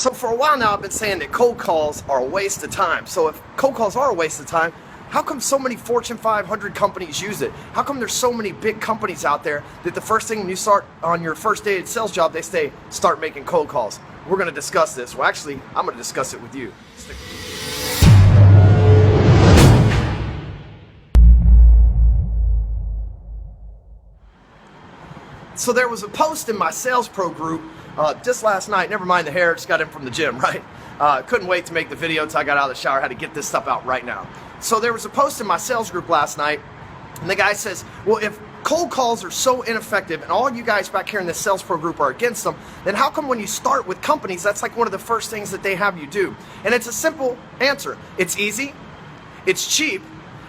So for a while now, I've been saying that cold calls are a waste of time. So if cold calls are a waste of time, how come so many Fortune 500 companies use it? How come there's so many big companies out there that the first thing when you start on your first day at sales job, they say, start making cold calls? We're going to discuss this. Well, actually, I'm going to discuss it with you. So there was a post in my Sales Pro group just last night. Never mind the hair, just got in from the gym, right? Couldn't wait to make the video until I got out of the shower. Had to get this stuff out right now. So there was a post in my sales group last night, and the guy says, well, if cold calls are so ineffective and all you guys back here in the Sales Pro group are against them, then how come when you start with companies, that's like one of the first things that they have you do? And it's a simple answer. It's easy, it's cheap,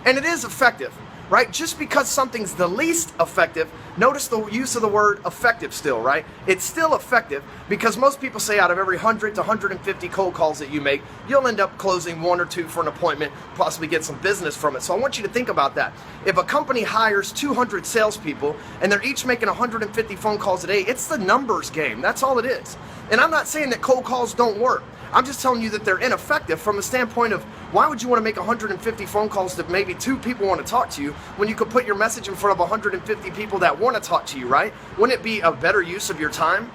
and it is effective. Right? Just because something's the least effective, notice the use of the word effective still, right? It's still effective because most people say out of every 100 to 150 cold calls that you make, you'll end up closing one or two for an appointment, possibly get some business from it. So I want you to think about that. If a company hires 200 salespeople and they're each making 150 phone calls a day, it's the numbers game. That's all it is. And I'm not saying that cold calls don't work. I'm just telling you that they're ineffective from a standpoint of why would you want to make 150 phone calls that maybe 2 people want to talk to you when you could put your message in front of 150 people that want to talk to you, right? Wouldn't it be a better use of your time?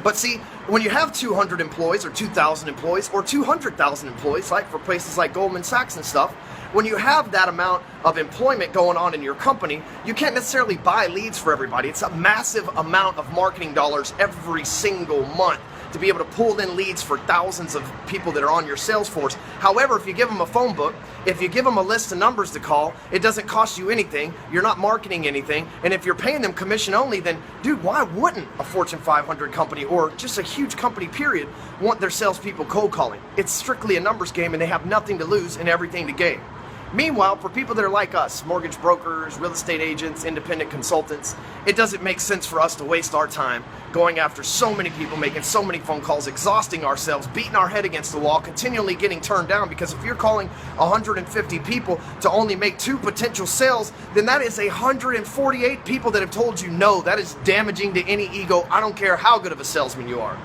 But see, when you have 200 employees or 2,000 employees or 200,000 employees, like for places like Goldman Sachs and stuff, when you have that amount of employment going on in your company, you can't necessarily buy leads for everybody. It's a massive amount of marketing dollars every single month to be able to pull in leads for thousands of people that are on your sales force. However, if you give them a phone book, if you give them a list of numbers to call, it doesn't cost you anything, you're not marketing anything, and if you're paying them commission only, then dude, why wouldn't a Fortune 500 company or just a huge company period want their salespeople cold calling? It's strictly a numbers game and they have nothing to lose and everything to gain. Meanwhile, for people that are like us, mortgage brokers, real estate agents, independent consultants, it doesn't make sense for us to waste our time going after so many people, making so many phone calls, exhausting ourselves, beating our head against the wall, continually getting turned down, because if you're calling 150 people to only make 2 potential sales, then that is 148 people that have told you no. That is damaging to any ego. I don't care how good of a salesman you are.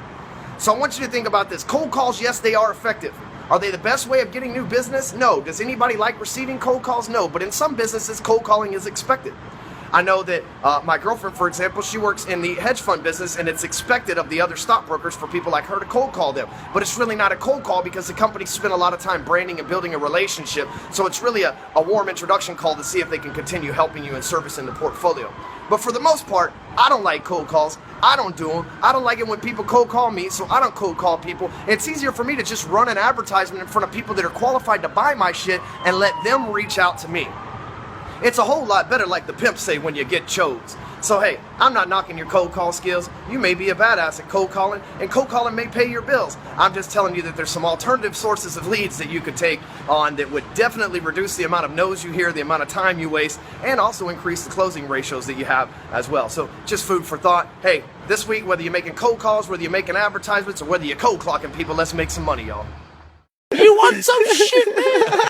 So I want you to think about this. Cold calls, yes, they are effective. Are they the best way of getting new business? No. Does anybody like receiving cold calls? No. But in some businesses, cold calling is expected. I know that my girlfriend, for example, she works in the hedge fund business, and it's expected of the other stockbrokers for people like her to cold call them. But it's really not a cold call because the company spent a lot of time branding and building a relationship. So it's really a warm introduction call to see if they can continue helping you and servicing the portfolio. But for the most part, I don't like cold calls. I don't do them. I don't like it when people cold call me, so I don't cold call people. It's easier for me to just run an advertisement in front of people that are qualified to buy my shit and let them reach out to me. It's a whole lot better, like the pimps say, when you get chose. So hey, I'm not knocking your cold call skills. You may be a badass at cold calling, and cold calling may pay your bills. I'm just telling you that there's some alternative sources of leads that you could take on that would definitely reduce the amount of no's you hear, the amount of time you waste, and also increase the closing ratios that you have as well. So just food for thought. Hey, this week, whether you're making cold calls, whether you're making advertisements, or whether you're cold clocking people, let's make some money, y'all. You want some shit, man?